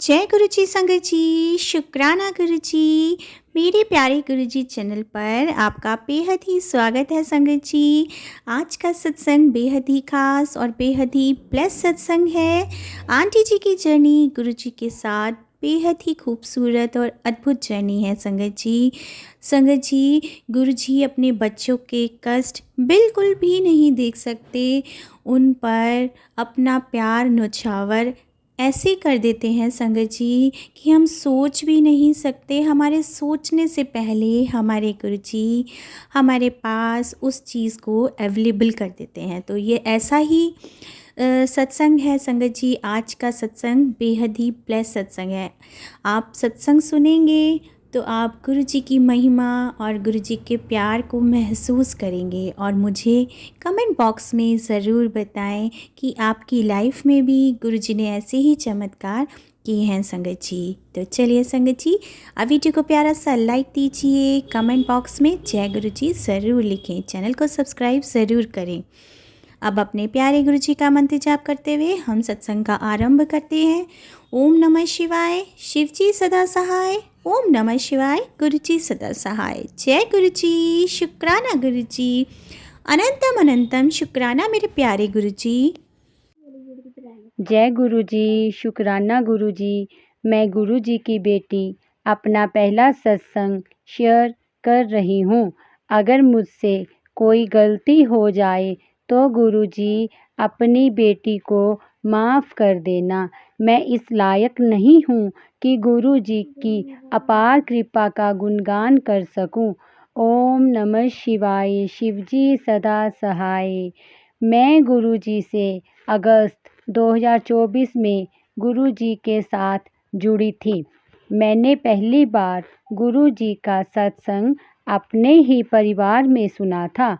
जय गुरु जी संगत जी, शुक्राना गुरु जी। मेरे प्यारे गुरु जी चैनल पर आपका बेहद ही स्वागत है संगत जी। आज का सत्संग बेहद ही खास और बेहद ही ब्लेस सत्संग है। आंटी जी की जर्नी गुरु जी के साथ बेहद ही खूबसूरत और अद्भुत जर्नी है संगत जी। संगत जी, गुरु जी अपने बच्चों के कष्ट बिल्कुल भी नहीं देख सकते। उन पर अपना प्यार न्योछावर ऐसे कर देते हैं संगत जी कि हम सोच भी नहीं सकते। हमारे सोचने से पहले हमारे गुरु जी हमारे पास उस चीज़ को अवेलेबल कर देते हैं। तो ये ऐसा ही सत्संग है संगत जी। आज का सत्संग बेहद ही ब्लेस सत्संग है। आप सत्संग सुनेंगे तो आप गुरु जी की महिमा और गुरु जी के प्यार को महसूस करेंगे। और मुझे कमेंट बॉक्स में ज़रूर बताएं कि आपकी लाइफ में भी गुरु जी ने ऐसे ही चमत्कार किए हैं संगत जी। तो चलिए संगत जी, अब वीडियो को प्यारा सा लाइक दीजिए, कमेंट बॉक्स में जय गुरु जी ज़रूर लिखें, चैनल को सब्सक्राइब ज़रूर करें। अब अपने प्यारे गुरु जी का मंत्र जाप करते हुए हम सत्संग का आरंभ करते हैं। ओम नमः शिवाय, शिव जी सदा सहाय। ओम नमः शिवाय, गुरु जी सदा सहाय। जय गुरु जी, शुक्राना गुरु जी, अनंतम अनंतम शुक्राना मेरे प्यारे गुरु जी। जय गुरु जी, शुक्राना गुरु जी। मैं गुरु जी की बेटी अपना पहला सत्संग शेयर कर रही हूँ। अगर मुझसे कोई गलती हो जाए तो गुरु जी अपनी बेटी को माफ़ कर देना। मैं इस लायक नहीं हूँ कि गुरु जी की अपार कृपा का गुणगान कर सकूँ। ओम नमः शिवाय, शिव जी सदा सहाय। मैं गुरु जी से अगस्त 2024 में गुरु जी के साथ जुड़ी थी। मैंने पहली बार गुरु जी का सत्संग अपने ही परिवार में सुना था।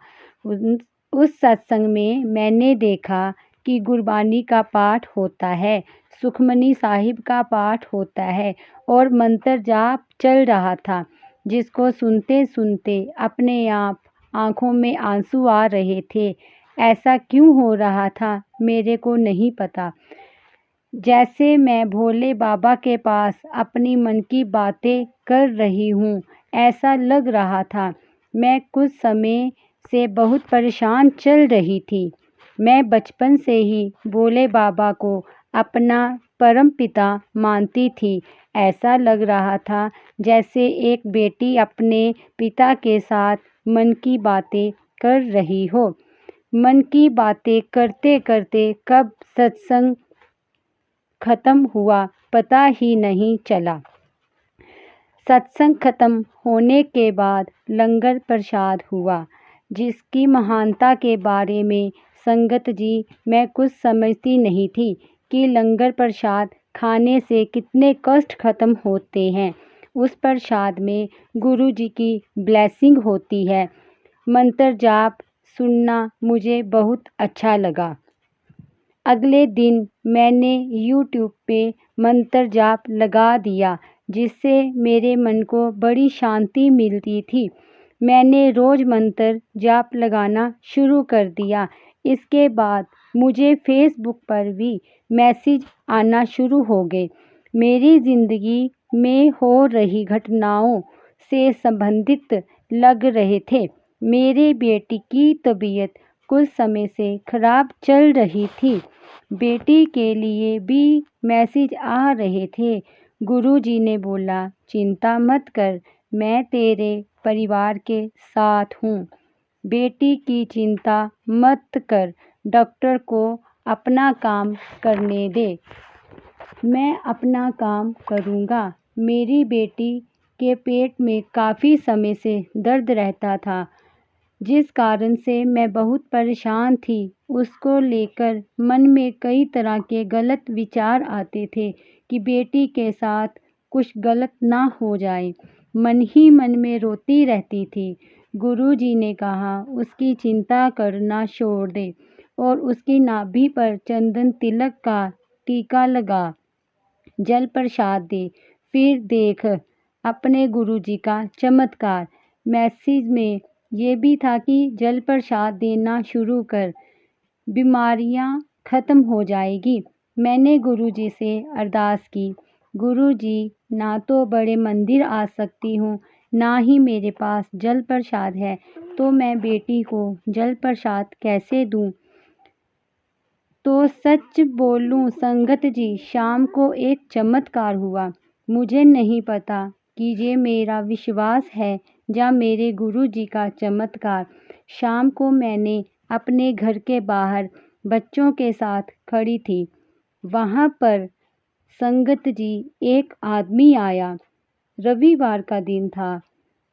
उस सत्संग में मैंने देखा कि गुरबानी का पाठ होता है, सुखमनी साहिब का पाठ होता है और मंत्र जाप चल रहा था, जिसको सुनते सुनते अपने आप आँखों में आंसू आ रहे थे। ऐसा क्यों हो रहा था मेरे को नहीं पता। जैसे मैं भोले बाबा के पास अपनी मन की बातें कर रही हूँ, ऐसा लग रहा था। मैं कुछ समय से बहुत परेशान चल रही थी। मैं बचपन से ही भोले बाबा को अपना परम पिता मानती थी। ऐसा लग रहा था जैसे एक बेटी अपने पिता के साथ मन की बातें कर रही हो। मन की बातें करते करते कब सत्संग खत्म हुआ पता ही नहीं चला। सत्संग खत्म होने के बाद लंगर प्रसाद हुआ, जिसकी महानता के बारे में संगत जी मैं कुछ समझती नहीं थी कि लंगर प्रसाद खाने से कितने कष्ट खत्म होते हैं। उस प्रसाद में गुरु जी की ब्लेसिंग होती है। मंत्र जाप सुनना मुझे बहुत अच्छा लगा। अगले दिन मैंने YouTube पे मंत्र जाप लगा दिया, जिससे मेरे मन को बड़ी शांति मिलती थी। मैंने रोज़ मंत्र जाप लगाना शुरू कर दिया। इसके बाद मुझे फेसबुक पर भी मैसेज आना शुरू हो गए। मेरी ज़िंदगी में हो रही घटनाओं से संबंधित लग रहे थे। मेरे बेटी की तबीयत कुछ समय से खराब चल रही थी। बेटी के लिए भी मैसेज आ रहे थे। गुरुजी ने बोला, चिंता मत कर, मैं तेरे परिवार के साथ हूँ। बेटी की चिंता मत कर, डॉक्टर को अपना काम करने दे, मैं अपना काम करूँगा। मेरी बेटी के पेट में काफ़ी समय से दर्द रहता था, जिस कारण से मैं बहुत परेशान थी। उसको लेकर मन में कई तरह के गलत विचार आते थे कि बेटी के साथ कुछ गलत ना हो जाए। मन ही मन में रोती रहती थी। गुरुजी ने कहा, उसकी चिंता करना छोड़ दे और उसकी नाभि पर चंदन तिलक का टीका लगा, जल प्रसाद दे, फिर देख अपने गुरुजी का चमत्कार। मैसेज में ये भी था कि जल प्रसाद देना शुरू कर, बीमारियां खत्म हो जाएगी। मैंने गुरुजी से अरदास की, गुरुजी, ना तो बड़े मंदिर आ सकती हूँ, ना ही मेरे पास जल प्रसाद है, तो मैं बेटी को जल प्रसाद कैसे दूँ? तो सच बोलूं संगत जी, शाम को एक चमत्कार हुआ। मुझे नहीं पता कि ये मेरा विश्वास है या मेरे गुरु जी का चमत्कार। शाम को मैंने अपने घर के बाहर बच्चों के साथ खड़ी थी। वहाँ पर संगत जी एक आदमी आया। रविवार का दिन था।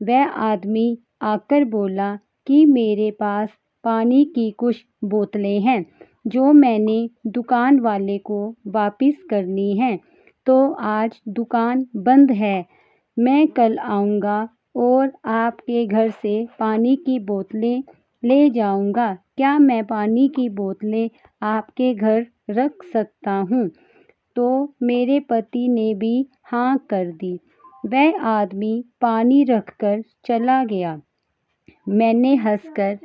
वह आदमी आकर बोला कि मेरे पास पानी की कुछ बोतलें हैं जो मैंने दुकान वाले को वापस करनी है, तो आज दुकान बंद है। मैं कल आऊँगा और आपके घर से पानी की बोतलें ले जाऊँगा। क्या मैं पानी की बोतलें आपके घर रख सकता हूँ? तो मेरे पति ने भी हाँ कर दी। वह आदमी पानी रखकर चला गया। मैंने हंसकर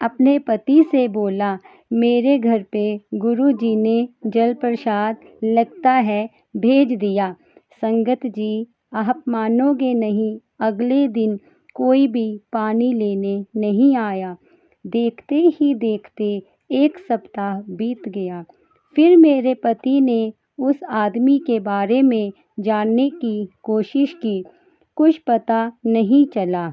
अपने पति से बोला, मेरे घर पे गुरुजी ने जल प्रसाद लगता है भेज दिया। संगत जी, आप मानोगे नहीं, अगले दिन कोई भी पानी लेने नहीं आया। देखते ही देखते एक सप्ताह बीत गया। फिर मेरे पति ने उस आदमी के बारे में जानने की कोशिश की। कुछ पता नहीं चला।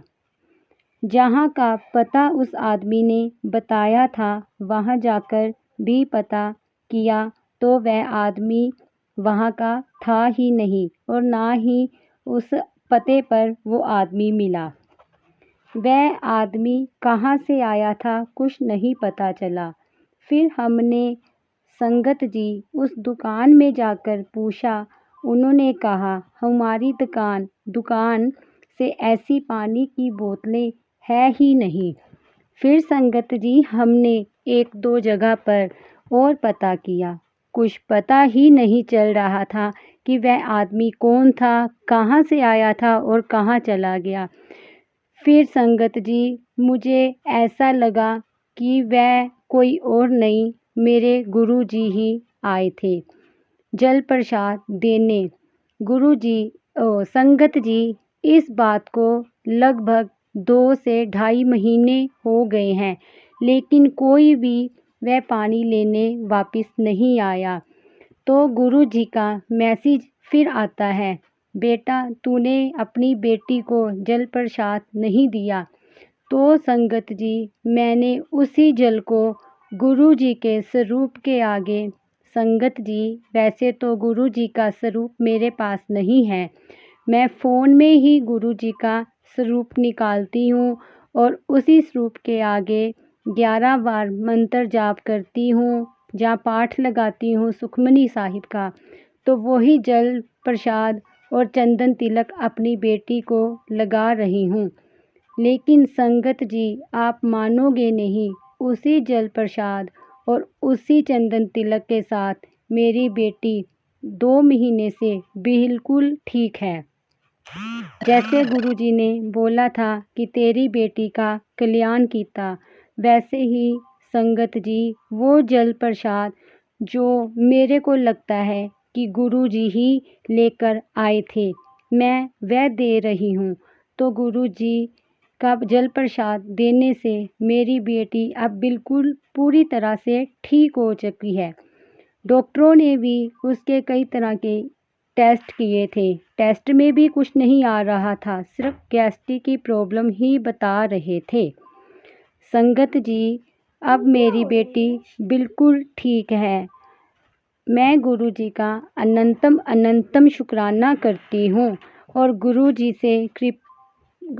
जहाँ का पता उस आदमी ने बताया था, वहाँ जाकर भी पता किया तो वह आदमी वहाँ का था ही नहीं और ना ही उस पते पर वो आदमी मिला। वह आदमी कहाँ से आया था कुछ नहीं पता चला। फिर हमने संगत जी उस दुकान में जाकर पूछा। उन्होंने कहा, हमारी दुकान से ऐसी पानी की बोतलें है ही नहीं। फिर संगत जी हमने एक दो जगह पर और पता किया। कुछ पता ही नहीं चल रहा था कि वह आदमी कौन था, कहाँ से आया था और कहाँ चला गया। फिर संगत जी मुझे ऐसा लगा कि वह कोई और नहीं, मेरे गुरु जी ही आए थे जल प्रसाद देने। संगत जी, इस बात को लगभग 2 से ढाई महीने हो गए हैं, लेकिन कोई भी वह पानी लेने वापस नहीं आया। तो गुरु जी का मैसेज फिर आता है, बेटा तूने अपनी बेटी को जल प्रसाद नहीं दिया। तो संगत जी, मैंने उसी जल को गुरु जी के स्वरूप के आगे, संगत जी वैसे तो गुरु जी का स्वरूप मेरे पास नहीं है, मैं फ़ोन में ही गुरु जी का स्वरूप निकालती हूँ और उसी स्वरूप के आगे 11 बार मंत्र जाप करती हूँ, जहाँ पाठ लगाती हूँ सुखमनी साहिब का। तो वही जल प्रसाद और चंदन तिलक अपनी बेटी को लगा रही हूँ। लेकिन संगत जी, आप मानोगे नहीं, उसी जल प्रसाद और उसी चंदन तिलक के साथ मेरी बेटी 2 महीने से बिल्कुल ठीक है। जैसे गुरुजी ने बोला था कि तेरी बेटी का कल्याण कीता, वैसे ही संगत जी वो जल प्रसाद जो मेरे को लगता है कि गुरुजी ही लेकर आए थे, मैं वह दे रही हूँ। तो गुरुजी का जल प्रसाद देने से मेरी बेटी अब बिल्कुल पूरी तरह से ठीक हो चुकी है। डॉक्टरों ने भी उसके कई तरह के टेस्ट किए थे। टेस्ट में भी कुछ नहीं आ रहा था, सिर्फ गैस्ट्रिक की प्रॉब्लम ही बता रहे थे। संगत जी, अब मेरी बेटी बिल्कुल ठीक है। मैं गुरु जी का अनंतम शुक्राना करती हूँ और गुरु जी से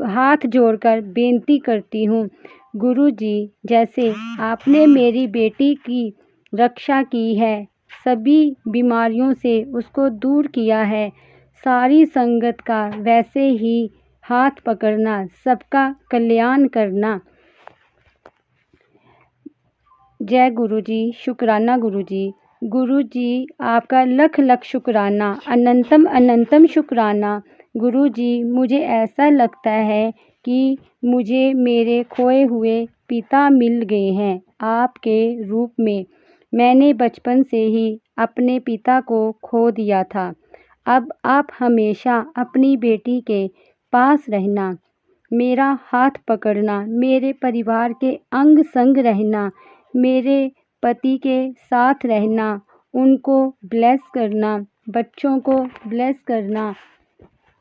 हाथ जोड़कर बेनती करती हूँ, गुरु जी जैसे आपने मेरी बेटी की रक्षा की है, सभी बीमारियों से उसको दूर किया है, सारी संगत का वैसे ही हाथ पकड़ना, सबका कल्याण करना। जय गुरु जी, शुक्राना गुरु जी। गुरु जी आपका लख लख शुक्राना, अनंतम शुक्राना। गुरु जी, मुझे ऐसा लगता है कि मुझे मेरे खोए हुए पिता मिल गए हैं आपके रूप में। मैंने बचपन से ही अपने पिता को खो दिया था। अब आप हमेशा अपनी बेटी के पास रहना, मेरा हाथ पकड़ना, मेरे परिवार के अंग संग रहना, मेरे पति के साथ रहना, उनको ब्लेस करना, बच्चों को ब्लेस करना।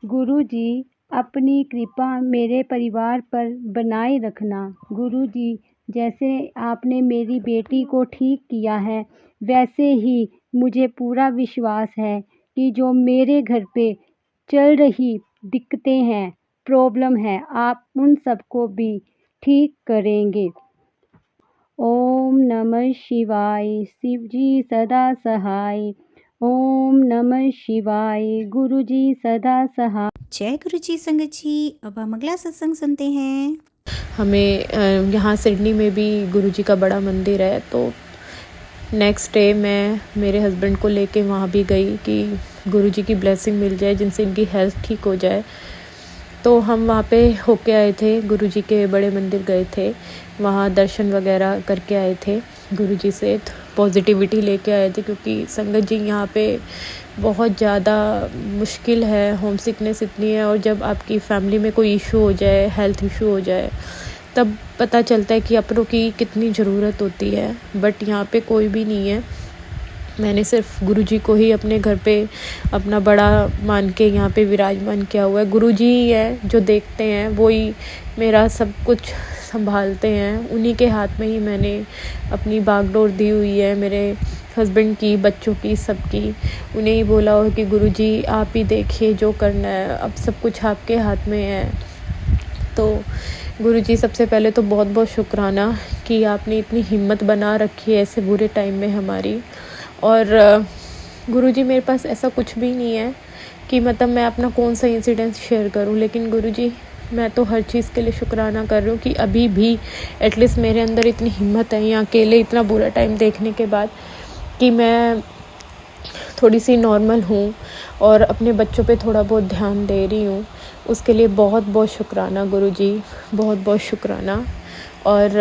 गुरुजी अपनी कृपा मेरे परिवार पर बनाए रखना। गुरुजी जैसे आपने मेरी बेटी को ठीक किया है, वैसे ही मुझे पूरा विश्वास है कि जो मेरे घर पे चल रही दिक्कतें हैं, प्रॉब्लम है, आप उन सबको भी ठीक करेंगे। ओम नमः शिवाय, शिवजी सदा सहाय। ओम नमः शिवाय, गुरुजी सदा सहाय। जय गुरु जी संगत जी। अब हम अगला सत्संग सुनते हैं। हमें यहाँ सिडनी में भी गुरुजी का बड़ा मंदिर है, तो नेक्स्ट डे मैं मेरे हस्बैंड को लेके वहाँ भी गई कि गुरुजी की ब्लेसिंग मिल जाए, जिनसे इनकी हेल्थ ठीक हो जाए। तो हम वहाँ पे होके आए थे, गुरुजी के बड़े मंदिर गए थे, वहाँ दर्शन वगैरह करके आए थे। गुरुजी से पॉजिटिविटी लेके आए थे, क्योंकि संगत जी यहाँ पे बहुत ज़्यादा मुश्किल है, होम सिकनेस इतनी है, और जब आपकी फैमिली में कोई इशू हो जाए, हेल्थ इशू हो जाए, तब पता चलता है कि अपनों की कितनी ज़रूरत होती है। बट यहाँ पे कोई भी नहीं है। मैंने सिर्फ गुरुजी को ही अपने घर पे अपना बड़ा मान के यहाँ पे विराजमान किया हुआ है। गुरुजी ही है जो देखते हैं, वो ही मेरा सब कुछ संभालते हैं। उन्हीं के हाथ में ही मैंने अपनी बागडोर दी हुई है, मेरे हस्बैंड की, बच्चों की, सबकी। उन्हें ही बोला हो कि गुरुजी आप ही देखिए जो करना है, अब सब कुछ आपके हाथ में है। तो गुरुजी सबसे पहले तो बहुत बहुत शुक्राना कि आपने इतनी हिम्मत बना रखी है ऐसे बुरे टाइम में हमारी। और गुरुजी मेरे पास ऐसा कुछ भी नहीं है कि मतलब मैं अपना कौन सा इंसिडेंस शेयर करूं, लेकिन गुरुजी मैं तो हर चीज़ के लिए शुक्राना कर रही हूँ कि अभी भी एटलीस्ट मेरे अंदर इतनी हिम्मत है यहाँ अकेले इतना बुरा टाइम देखने के बाद कि मैं थोड़ी सी नॉर्मल हूँ और अपने बच्चों पे थोड़ा बहुत ध्यान दे रही हूँ। उसके लिए बहुत बहुत शुक्राना गुरुजी, बहुत बहुत शुक्राना। और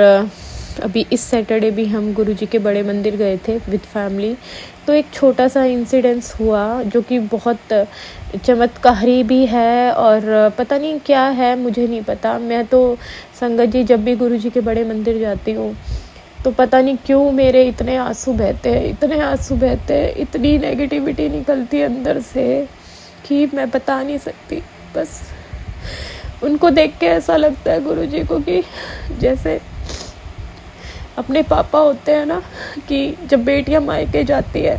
अभी इस सैटरडे भी हम गुरुजी के बड़े मंदिर गए थे विद फैमिली। तो एक छोटा सा इंसिडेंस हुआ जो कि बहुत चमत्कारी भी है, और पता नहीं क्या है, मुझे नहीं पता। मैं तो संगत जी जब भी गुरुजी के बड़े मंदिर जाती हूँ तो पता नहीं क्यों मेरे इतने आंसू बहते हैं, इतने आंसू बहते हैं, इतनी नेगेटिविटी निकलती है अंदर से कि मैं बता नहीं सकती। बस उनको देख के ऐसा लगता है गुरुजी को कि जैसे अपने पापा होते हैं ना, कि जब बेटियां मायके जाती है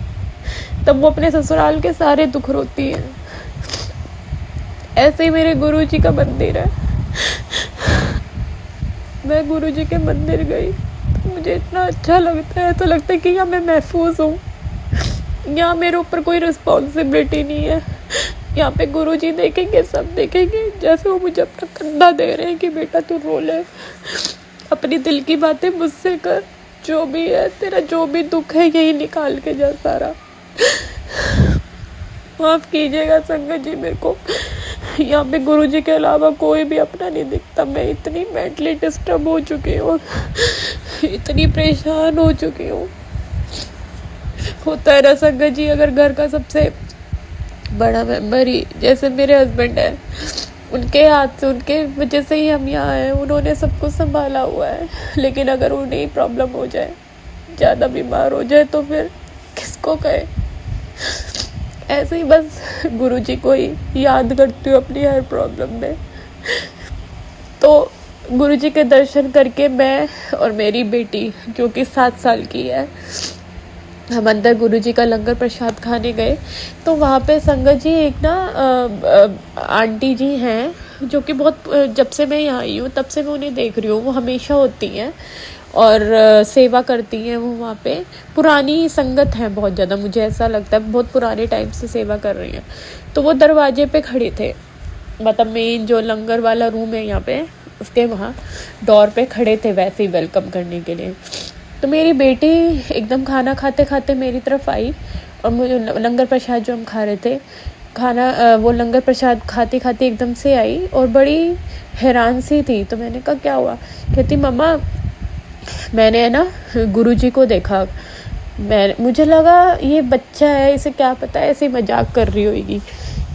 तब वो अपने ससुराल के सारे दुख रोती हैं, ऐसे ही मेरे गुरुजी का मंदिर है। मैं गुरुजी के मंदिर गई तो मुझे इतना अच्छा लगता है, ऐसा लगता है कि यहाँ मैं महफूज हूँ, यहाँ मेरे ऊपर कोई रिस्पॉन्सिबिलिटी नहीं है। यहाँ पे गुरुजी देखेंगे, सब देखेंगे, जैसे वो मुझे अपना कंधा दे रहे हैं कि बेटा तू रो ले, अपनी दिल की बातें मुझसे कर, जो भी है तेरा जो भी दुख है यही निकाल के जा सारा। माफ़ कीजिएगा संगत जी, मेरे को यहाँ पे गुरुजी के अलावा कोई भी अपना नहीं दिखता। मैं इतनी मेंटली डिस्टर्ब हो चुकी हूँ, इतनी परेशान हो चुकी हूँ। होता है ना संगत जी, अगर घर का सबसे बड़ा मेंबर ही जैसे मेरे हस्बैंड है, उनके हाथ से, उनके वजह से ही हम यहाँ आए। उन्होंने सब कुछ संभाला हुआ है, लेकिन अगर उन्हें प्रॉब्लम हो जाए, ज़्यादा बीमार हो जाए, तो फिर किसको कहे। ऐसे ही बस गुरुजी को ही याद करती हूँ अपनी हर प्रॉब्लम में। तो गुरुजी के दर्शन करके मैं और मेरी बेटी जो कि 7 साल की है, हम अंदर गुरुजी का लंगर प्रसाद खाने गए। तो वहाँ पे संगत जी एक ना आंटी जी हैं जो कि बहुत, जब से मैं यहाँ आई हूँ तब से मैं उन्हें देख रही हूँ, वो हमेशा होती हैं और सेवा करती हैं। वो वहाँ पे पुरानी संगत है बहुत ज़्यादा, मुझे ऐसा लगता है बहुत पुराने टाइम से सेवा कर रही हैं। तो वो दरवाजे पे खड़े थे, मतलब मेन जो लंगर वाला रूम है यहाँ पे, उसके वहाँ डोर पे खड़े थे वैसे ही वेलकम करने के लिए। तो मेरी बेटी एकदम खाना खाते खाते मेरी तरफ आई और मुझे लंगर प्रसाद जो हम खा रहे थे, खाना वो लंगर प्रसाद खाते खाते एकदम से आई और बड़ी हैरान सी थी। तो मैंने कहा क्या हुआ? कहती मम्मा मैंने ना गुरुजी को देखा। मुझे लगा ये बच्चा है, इसे क्या पता है, ऐसे मजाक कर रही होगी।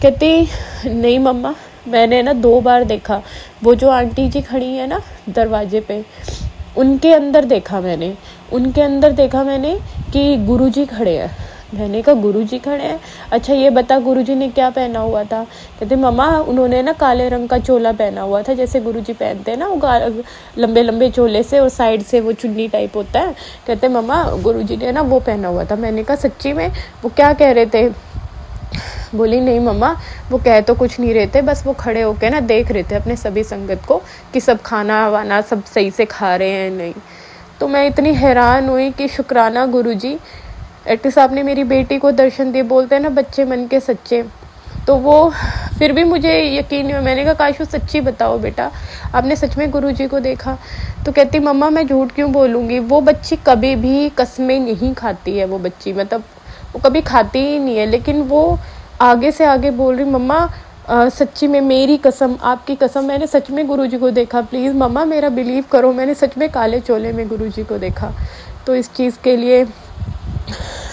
कहती नहीं मम्मा, मैंने ना 2 बार देखा, वो जो आंटी जी खड़ी है ना दरवाजे पे, उनके अंदर देखा मैंने कि गुरुजी खड़े हैं। मैंने कहा गुरुजी खड़े हैं, अच्छा ये बता गुरुजी ने क्या पहना हुआ था? कहते मम्मा उन्होंने ना काले रंग का चोला पहना हुआ था, जैसे गुरुजी पहनते हैं ना, वो लंबे लंबे चोले से और साइड से वो चुन्नी टाइप होता है। कहते मम्मा गुरुजी ने ना वो पहना हुआ था। मैंने कहा सच्ची में? वो क्या कह रहे थे? बोली नहीं मम्मा, वो कह तो कुछ नहीं रहे थे, बस वो खड़े होके ना देख रहे थे अपने सभी संगत को कि सब खाना वाना सब सही से खा रहे हैं नहीं। तो मैं इतनी हैरान हुई कि शुक्राना गुरुजी, एटलीस्ट आपने मेरी बेटी को दर्शन दिए। बोलते हैं ना बच्चे मन के सच्चे, तो वो फिर भी मुझे यकीन नहीं हुआ। मैंने कहा काशू सच्ची बताओ बेटा, आपने सच में गुरुजी को देखा? तो कहती मम्मा मैं झूठ क्यों बोलूँगी, वो बच्ची कभी भी कसमें नहीं खाती है। वो बच्ची मतलब वो कभी खाती ही नहीं है, लेकिन वो आगे से आगे बोल रही मम्मा सच्ची में मेरी कसम, आपकी कसम, मैंने सच में गुरुजी को देखा, प्लीज़ मम्मा मेरा बिलीव करो, मैंने सच में काले चोले में गुरुजी को देखा। तो इस चीज़ के लिए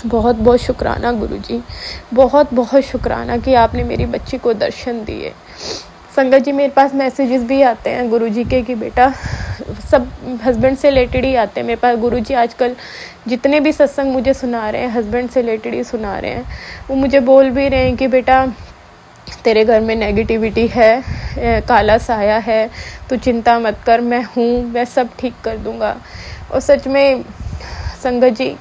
बहुत बहुत शुक्राना गुरुजी, बहुत बहुत शुक्राना कि आपने मेरी बच्ची को दर्शन दिए। संगत जी मेरे पास मैसेजेस भी आते हैं गुरुजी के कि बेटा, सब हस्बैंड से रिलेटेड ही आते हैं मेरे पास। गुरुजी आजकल जितने भी सत्संग मुझे सुना रहे हैं हस्बैंड से रिलेटेड ही सुना रहे हैं। वो मुझे बोल भी रहे हैं कि बेटा तेरे घर में नेगेटिविटी है, काला साया है, तू चिंता मत कर, मैं हूँ, मैं सब ठीक कर दूँगा। और सच में संगत जी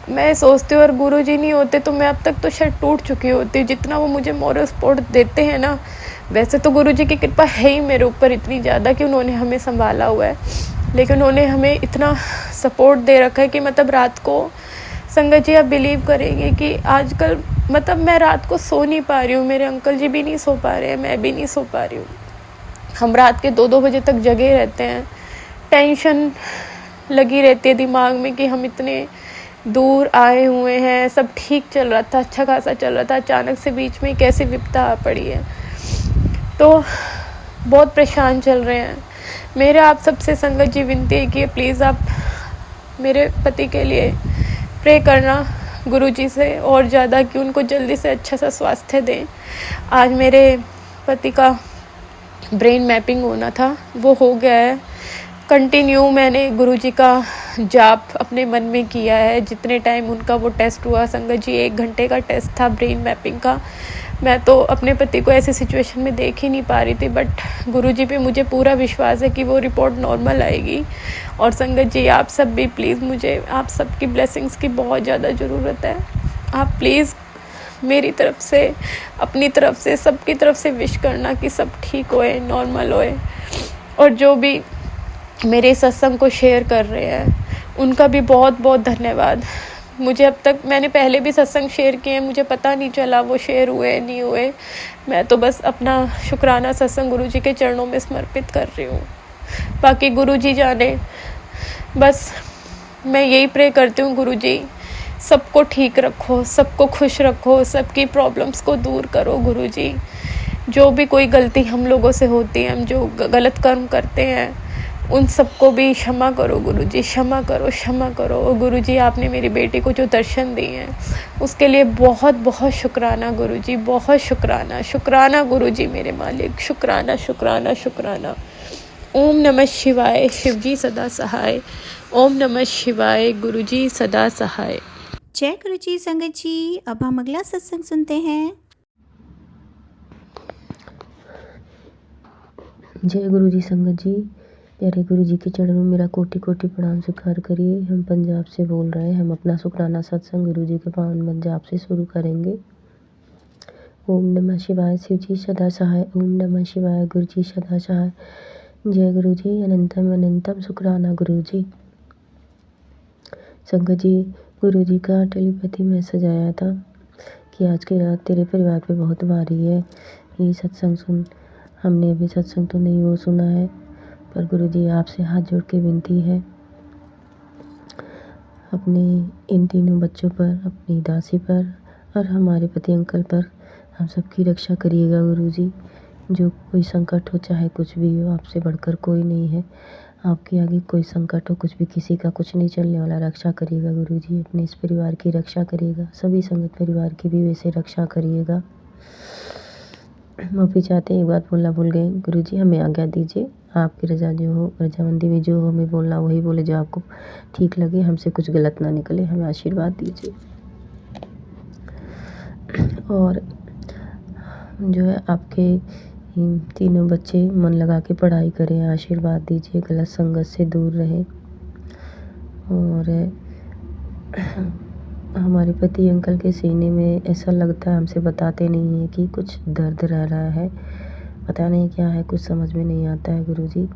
मैं सोचती हूँ और गुरुजी नहीं होते तो मैं अब तक तो शायद टूट चुकी होती। जितना वो मुझे मॉरल सपोर्ट देते हैं ना, वैसे तो गुरुजी की कृपा है ही मेरे ऊपर इतनी ज़्यादा कि उन्होंने हमें संभाला हुआ है, लेकिन उन्होंने हमें इतना सपोर्ट दे रखा है कि मतलब रात को संगत जी आप बिलीव करेंगे कि आजकल मतलब मैं रात को सो नहीं पा रही हूँ, मेरे अंकल जी भी नहीं सो पा रहे हैं, मैं भी नहीं सो पा रही हूँ। हम रात के 2-2 बजे तक जगे रहते हैं, टेंशन लगी रहती है दिमाग में कि हम इतने दूर आए हुए हैं, सब ठीक चल रहा था, अच्छा खासा चल रहा था, अचानक से बीच में कैसे विपदा आ पड़ी है। तो बहुत परेशान चल रहे हैं। मेरे आप सबसे संगत जी विनती है कि प्लीज़ आप मेरे पति के लिए प्रे करना गुरुजी से और ज़्यादा कि उनको जल्दी से अच्छा सा स्वास्थ्य दें। आज मेरे पति का ब्रेन मैपिंग होना था, वो हो गया है। कंटिन्यू मैंने गुरुजी का जाप अपने मन में किया है जितने टाइम उनका वो टेस्ट हुआ। संगत जी 1 घंटे का टेस्ट था ब्रेन मैपिंग का। मैं तो अपने पति को ऐसी सिचुएशन में देख ही नहीं पा रही थी, बट गुरुजी पे मुझे पूरा विश्वास है कि वो रिपोर्ट नॉर्मल आएगी। और संगत जी आप सब भी प्लीज़, मुझे आप सबकी ब्लेसिंग्स की बहुत ज़्यादा ज़रूरत है। आप प्लीज़ मेरी तरफ से, अपनी तरफ से, सबकी तरफ से विश करना कि सब ठीक होए, नॉर्मल होए। और जो भी मेरे सत्संग को शेयर कर रहे हैं उनका भी बहुत बहुत धन्यवाद। मुझे अब तक, मैंने पहले भी सत्संग शेयर किए हैं, मुझे पता नहीं चला वो शेयर हुए नहीं हुए। मैं तो बस अपना शुक्राना सत्संग गुरुजी के चरणों में समर्पित कर रही हूँ, बाकी गुरुजी जाने। बस मैं यही प्रे करती हूँ गुरुजी सबको ठीक रखो, सबको खुश रखो, सबकी प्रॉब्लम्स को दूर करो गुरुजी। जो भी कोई गलती हम लोगों से होती है, हम जो गलत कर्म करते हैं, उन सबको भी क्षमा करो गुरुजी, क्षमा करो, क्षमा करो। और गुरुजी आपने मेरी बेटी को जो दर्शन दिए हैं उसके लिए बहुत बहुत शुक्राना गुरुजी, बहुत शुक्राना, शुक्राना गुरुजी मेरे मालिक, शुक्राना शुक्राना शुक्राना। ओम नमः शिवाय, शिवजी सदा सहाय। ओम नमः शिवाय, गुरुजी सदा सहाय। जय गुरुजी। संगत जी अब हम अगला सत्संग सुनते हैं। जय गुरुजी। संगत जी, प्यारे गुरुजी के चरणों में मेरा कोटि कोटि प्रणाम स्वीकार करिए। हम पंजाब से बोल रहे हैं। हम अपना शुक्राना सत्संग गुरुजी के पावन मन जाप से शुरू करेंगे। ओम नमः शिवाय, शिवजी सदा सहाय। ओम नमः शिवाय, गुरुजी सदा सहाय। जय गुरुजी। अनंतम अनंतम शुक्राना गुरुजी। संगत जी, गुरुजी का टेलीपैथी मैसेज आया था कि आज की रात तेरे परिवार पे बहुत भारी है, ये सत्संग सुन। हमने अभी सत्संग तो नहीं वो सुना है, पर गुरुजी आपसे हाथ जोड़ के विनती है, अपने इन तीनों बच्चों पर, अपनी दासी पर और हमारे पति अंकल पर हम सबकी रक्षा करिएगा गुरुजी। जो कोई संकट हो, चाहे कुछ भी हो, आपसे बढ़कर कोई नहीं है। आपके आगे कोई संकट हो, कुछ भी, किसी का कुछ नहीं चलने वाला। रक्षा करिएगा गुरुजी, अपने इस परिवार की रक्षा करिएगा, सभी संगत परिवार की भी वैसे रक्षा करिएगा। माफ़ी चाहते हैं, एक बात बोलना भूल गए गुरुजी, हमें आज्ञा दीजिए। आपकी रजा जो हो, रजामंदी में जो हमें बोलना वही बोले, जो आपको ठीक लगे, हमसे कुछ गलत ना निकले, हमें आशीर्वाद दीजिए। और जो है आपके तीनों बच्चे मन लगा के पढ़ाई करें, आशीर्वाद दीजिए, गलत संगत से दूर रहें। और हमारे पति अंकल के सीने में ऐसा लगता है, हमसे बताते नहीं है कि कुछ दर्द रह रहा है, पता नहीं क्या है, कुछ समझ में नहीं आता है गुरुजी।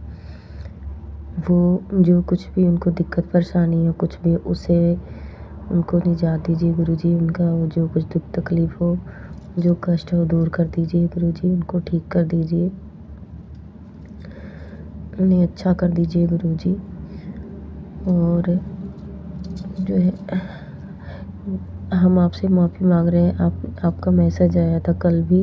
वो जो कुछ भी उनको दिक्कत परेशानी हो, कुछ भी, उसे उनको निजात दीजिए गुरुजी। उनका वो जो कुछ दुख तकलीफ़ हो, जो कष्ट हो, दूर कर दीजिए गुरुजी, उनको ठीक कर दीजिए, उन्हें अच्छा कर दीजिए गुरुजी। और जो है हम आपसे माफ़ी मांग रहे हैं। आपका मैसेज आया था कल भी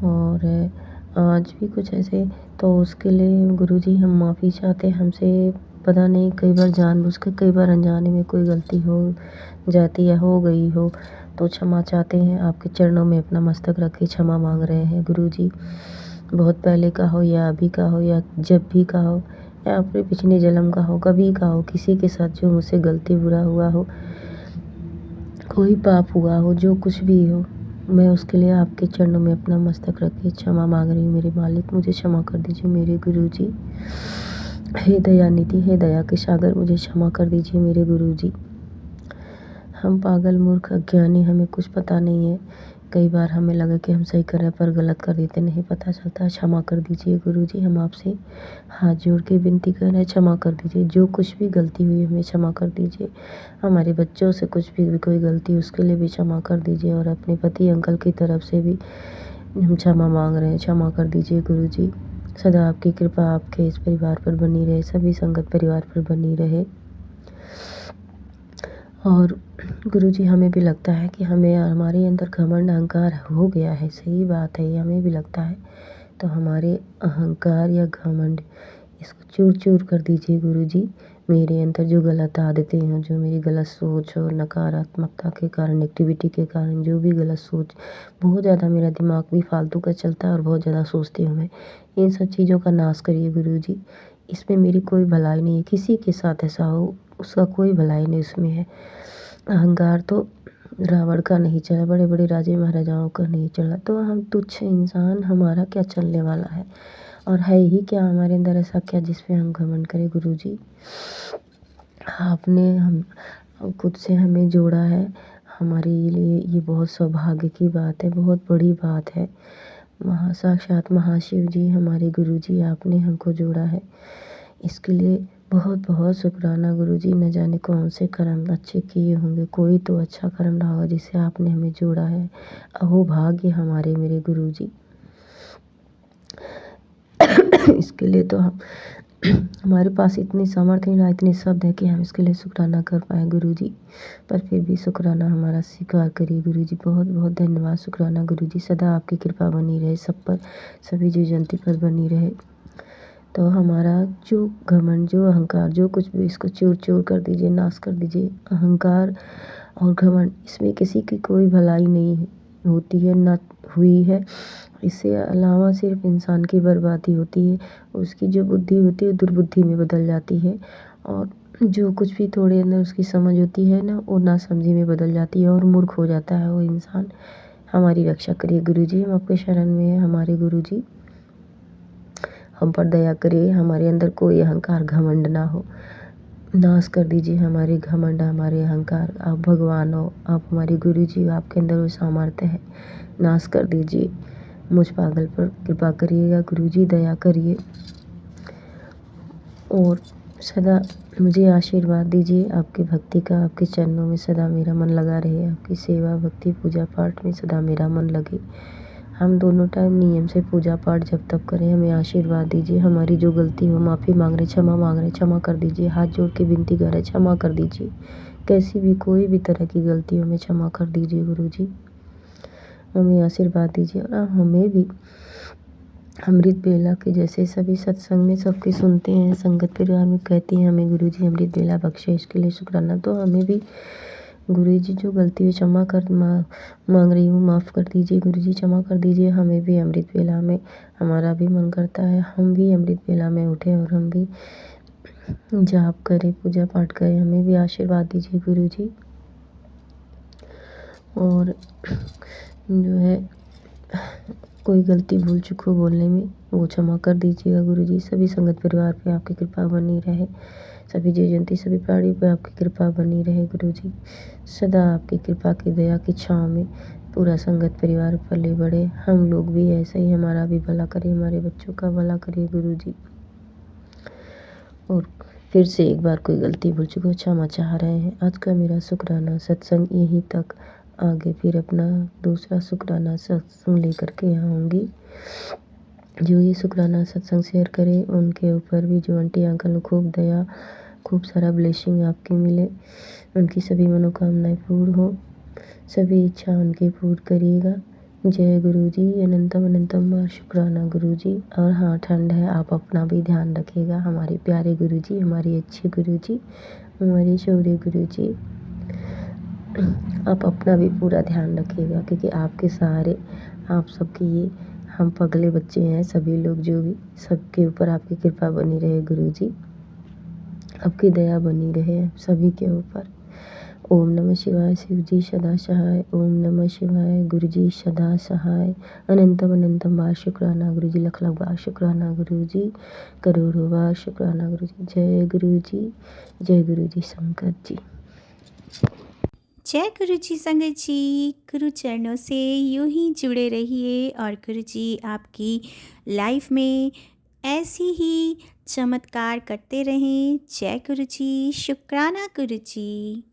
और आज भी कुछ ऐसे, तो उसके लिए गुरुजी हम माफ़ी चाहते हैं। हमसे पता नहीं, कई बार जानबूझ के, कई बार अनजाने में कोई गलती हो जाती है, हो गई हो तो क्षमा चाहते हैं। आपके चरणों में अपना मस्तक रख के क्षमा मांग रहे हैं गुरुजी। बहुत पहले का हो या अभी का हो या जब भी का हो या अपने पिछले जन्म का हो, कभी का हो, किसी के साथ जो मुझसे गलती बुरा हुआ हो, कोई पाप हुआ हो, जो कुछ भी हो, मैं उसके लिए आपके चरणों में अपना मस्तक रख के क्षमा मांग रही हूँ। मेरे मालिक, मुझे क्षमा कर दीजिए। मेरे गुरुजी, हे दयानिधि, हे दया के सागर, मुझे क्षमा कर दीजिए मेरे गुरुजी। हम पागल, मूर्ख, अज्ञानी, हमें कुछ पता नहीं है। कई बार हमें लगा कि हम सही कर रहे हैं पर गलत कर देते, नहीं पता चलता। क्षमा कर दीजिए गुरुजी। हम आपसे हाथ जोड़ के विनती कर रहे हैं, क्षमा कर दीजिए। जो कुछ भी गलती हुई हमें क्षमा कर दीजिए। हमारे बच्चों से कुछ भी कोई गलती, उसके लिए भी क्षमा कर दीजिए। और अपने पति अंकल की तरफ से भी हम क्षमा मांग रहे हैं, क्षमा कर दीजिए गुरुजी। सदा आपकी कृपा आपके इस परिवार पर बनी रहे, सभी संगत परिवार पर बनी रहे। और गुरुजी, हमें भी लगता है कि हमें, हमारे अंदर घमंड अहंकार हो गया है, सही बात है, ये हमें भी लगता है। तो हमारे अहंकार या घमंड, इसको चूर चूर कर दीजिए गुरुजी। मेरे अंदर जो गलत आदतें हों, जो मेरी गलत सोच हो, नकारात्मकता के कारण, नेगेटिविटी के कारण, जो भी गलत सोच, बहुत ज़्यादा मेरा दिमाग भी फालतू का चलता है और बहुत ज़्यादा सोचती हूँ मैं, इन सब चीज़ों का नाश करिए गुरुजी। इसमें मेरी कोई भलाई नहीं है, किसी के साथ ऐसा हो उसका कोई भलाई नहीं उसमें है। अहंकार तो रावण का नहीं चला, बड़े बड़े राजे महाराजाओं का नहीं चला, तो हम तुच्छ इंसान, हमारा क्या चलने वाला है? और है ही क्या हमारे अंदर ऐसा क्या जिस पे हम घमंड करें गुरुजी? आपने हम खुद से हमें जोड़ा है, हमारे लिए ये बहुत सौभाग्य की बात है, बहुत बड़ी बात है। साक्षात महाशिव जी, हमारे गुरुजी, आपने हमको जोड़ा है, इसके लिए बहुत बहुत शुक्राना गुरुजी। न जाने कौन से कर्म अच्छे किए होंगे, कोई तो अच्छा कर्म रहा होगा जिससे आपने हमें जोड़ा है। अहो भाग्य हमारे मेरे गुरुजी। इसके लिए तो हम हमारे पास इतनी सामर्थ्य ना, इतने शब्द है कि हम इसके लिए शुक्राना कर पाए गुरुजी, पर फिर भी शुक्राना हमारा स्वीकार करिए गुरुजी। बहुत बहुत धन्यवाद, शुक्राना गुरुजी। सदा आपकी कृपा बनी रहे सब पर, सभी जीव जंतु पर बनी रहे। तो हमारा जो घमंड, जो अहंकार, जो कुछ भी, इसको चूर चूर कर दीजिए, नाश कर दीजिए। अहंकार और घमंड, इसमें किसी की कोई भलाई नहीं होती है, ना हुई है। इससे अलावा सिर्फ इंसान की बर्बादी होती है। उसकी जो बुद्धि होती है दुर्बुद्धि में बदल जाती है, और जो कुछ भी थोड़े अंदर उसकी समझ होती है ना, वो नासमझी में बदल जाती है और मूर्ख हो जाता है वो इंसान। हमारी रक्षा करिए गुरुजी, हम आपके शरण में हैं हमारे गुरुजी। हम पर दया करिए, हमारे अंदर कोई अहंकार घमंड ना हो, नाश कर दीजिए हमारे घमंड, हमारे अहंकार। आप भगवान हो, आप हमारे गुरुजी, आपके अंदर वो सामर्थ्य है, नाश कर दीजिए। मुझ पागल पर कृपा करिएगा गुरुजी, दया करिए और सदा मुझे आशीर्वाद दीजिए आपकी भक्ति का। आपके चरणों में सदा मेरा मन लगा रहे, आपकी सेवा, भक्ति, पूजा पाठ में सदा मेरा मन लगे। हम दोनों टाइम नियम से पूजा पाठ जब तक करें। हमें आशीर्वाद दीजिए। हमारी जो गलती हो, माफ़ी मांग रहे, क्षमा मांग रहे, क्षमा कर दीजिए। हाथ जोड़ के विनती कर रहे, क्षमा कर दीजिए। कैसी भी कोई भी तरह की गलती हो, हमें क्षमा कर दीजिए गुरुजी। हमें आशीर्वाद दीजिए और हमें भी अमृत बेला के जैसे सभी सत्संग में सबके सुनते हैं, संगत परिवार में कहती हैं हमें गुरुजी अमृत बेला बख्शे, इसके लिए शुक्राना। तो हमें भी गुरुजी जो गलती हुई क्षमा कर मांग रही हूँ, माफ़ कर दीजिए गुरुजी, क्षमा कर दीजिए। हमें भी अमृत बेला में हमारा भी मन करता है हम भी अमृत बेला में उठें और हम भी जाप करें, पूजा पाठ करें। हमें भी आशीर्वाद दीजिए गुरुजी। और जो है कोई गलती भूल चूक हो बोलने में वो क्षमा कर दीजिएगा गुरुजी। सभी संगत परिवार पे आपकी कृपा बनी रहे, सभी जीव जंतु सभी प्राणी पे आपकी कृपा बनी रहे गुरुजी। सदा आपकी कृपा की दया की छाँव में पूरा संगत परिवार पले बढ़े। हम लोग भी ऐसे ही, हमारा भी भला करिए, हमारे बच्चों का भला करिए गुरुजी। और फिर से एक बार कोई गलती भूल चुके हो क्षमा चाह रहे हैं। आज का मेरा शुक्राना सत्संग यहीं तक, आगे फिर अपना दूसरा शुक्राना सत्संग लेकर के यहाँ आऊँगी। जो ये शुक्राना सत्संग शेयर करे उनके ऊपर भी, जो आंटी अंकल खूब दया, खूब सारा ब्लेसिंग आपकी मिले, उनकी सभी मनोकामनाएं पूर्ण हो, सभी इच्छा उनकी पूर्ण करिएगा। जय गुरुजी, अनंतम अनंतम बार शुक्राना गुरुजी। और हाँ, ठंड है, आप अपना भी ध्यान रखिएगा। हमारे प्यारे गुरुजी, हमारे अच्छे गुरुजी, हमारे शौर्य गुरुजी, आप अपना भी पूरा ध्यान रखिएगा, क्योंकि आपके सहारे आप सबके ये हम पगले बच्चे हैं। सभी लोग जो भी, सबके ऊपर आपकी कृपा बनी रहे गुरुजी, आपकी दया बनी रहे सभी के ऊपर। ओम नमः शिवाय, शिव जी सदा सहाय। ओम नमः शिवाय, गुरु जी सदा सहाय। अनंतम अनंतम बार शुक्राना गुरु जी, लख लख बार शुक्राना गुरु जी, करोड़ों बार शुक्राना गुरु जी। जय गुरु जी, जय गुरु जी शंकर जी। जय गुरु जी संगत जी। गुरु चरणों से यूं ही जुड़े रहिए और गुरु जी आपकी लाइफ में ऐसी ही चमत्कार करते रहें। जय गुरु जी, शुक्राना गुरु जी।